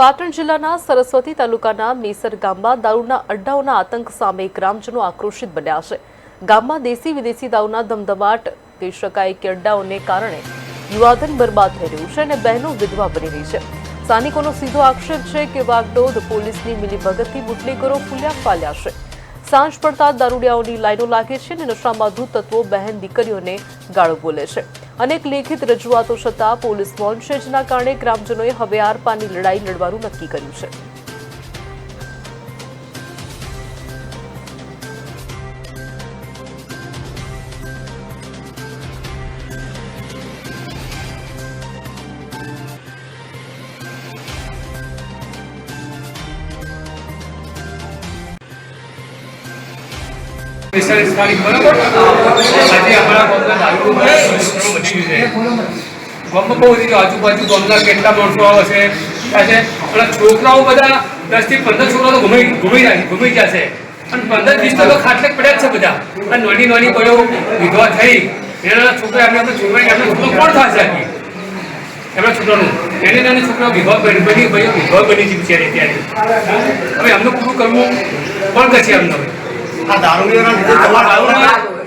પાટણ જિલ્લાના સરસ્વતી તાલુકાના મેસર ગામમાં દારૂના અડ્ડાઓના આતંક સામે ગ્રામજનો આક્રોશિત બન્યા છે। ગામમાં દેશી વિદેશી દારૂના ધમધમાટ કહી શકાય કે અડ્ડાઓને કારણે યુવાધન બરબાદ થઈ રહ્યું છે અને બહેનો વિધવા બની રહી છે। સ્થાનિકોનો સીધો આક્ષેપ છે કે વાગડોદ પોલીસની મિલીભગતથી બુટલેગરો ફૂલ્યા ફાલ્યા છે। સાંજ પડતા દારૂડિયાઓની લાઈનો લાગે છે અને નશામાં ધૂત તત્વો બહેન દીકરીઓને ગાળો બોલે છે। અનેક લેખિત રજૂઆતો છતાં પોલીસ મૌન છે, જેના કારણે ગ્રામજનોએ હવે આરપારની લડાઈ લડવાનું નક્કી કર્યું છે। આજુબાજુ ગામના કેટલા માણસો આવે છે, છોકરાઓ બધા 10 થી 15 છોકરાઓ ઘૂમી ગયા છે અને 15-20 તો ખાટલે પડ્યા જ છે બધા। અને નાની બળો વિધવા થઈ એના છોકરા એમના છોકરો કોણ થશે? એમના છોકરાનું નાની છોકરાઓ વિધવા બની છે ત્યારે હવે એમનું પૂરું કરવું કોણ કરશે? એમનો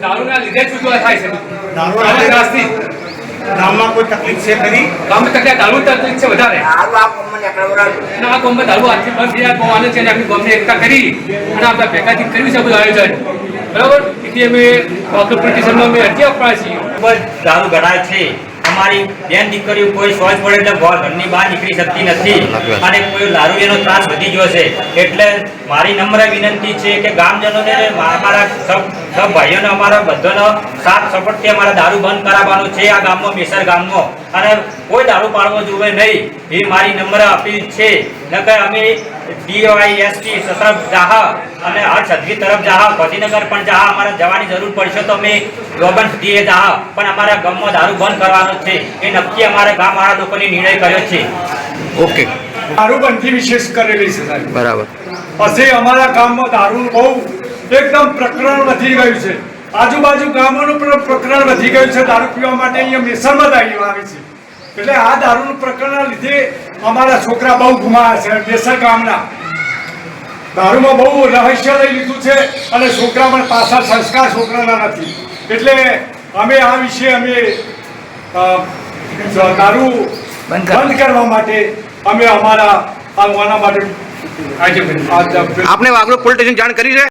દારૂના લીધે છૂટવા થાય છે। ગામમાં કોઈ તકલીફ છે ખરી? ગામમાં તકલીફ દારૂ તકલીફ છે વધારે। આ ગામમાં દારૂ આજથી બંધ થયા ગોવાને છે, આપણી ગામને એકતા કરી અને આપણે ભેગાથી કર્યું છે બધું આયોજન, બરાબર। તેથી અમે કોમ્પિટિશનમાં અમે અરજી આપવા છીએ। દારૂ ગળાય છે, અમારી બેન દીકરીઓ કોઈ સોચ પડે એટલે ઘરની બહાર નીકળી શકતી નથી અને કોઈ દારૂનો ત્રાસ વધી ગયો છે। એટલે મારી નમ્ર વિનંતી છે કે ગામજનોને અમારા સબ ભાઈઓને અમારા બધાનો સાથ સપોર્ટથી અમારા દારૂ બંધ કરાવવાનો છે આ ગામમાં, મેસર ગામમાં, અને કોઈ દારૂ પાડવો જોઈએ નહીં, એ મારી નમ્ર અપીલ છે। નકર અમે DYST તરફ જાહા અને હર છત્રી તરફ જાહા, ગાંધીનગર પણ જાહા, અમારે જવાની જરૂર પડશે તો અમે ગોબન DA જાહા, પણ અમારા ગામમાં દારૂ બંધ કરવાનો છે એ નક્કી અમારા ગામવાળા લોકોએ નિર્ણય કર્યો છે। ઓકે, દારૂબંધી વિશેષ કરેલી છે સાહેબ, બરાબર। પછી અમારા ગામમાં દારૂ બહુ એકદમ પ્રકરણ વધી ગયું છે, આજુબાજુ ગામોનું પણ પ્રકરણ વધી ગયું છે દારૂ પીવા માટે। અહીંયા મેસરમાં દારૂ આવે છે, એટલે આ દારૂનું પ્રકરણના લીધે અમારા છોકરા બહુ ગુમાયા છે। મેસર ગામના દારૂમાં બહુ રહસ્ય લઈ લીધું છે અને છોકરા પણ પાછા સંસ્કાર છોકરાના નથી, એટલે અમે આ વિશે અમે દારૂ બંધ કરવા માટે અમે અમારા માટે આપને વાગડોદ પોલીસ સ્ટેશન જાણ કરી છે?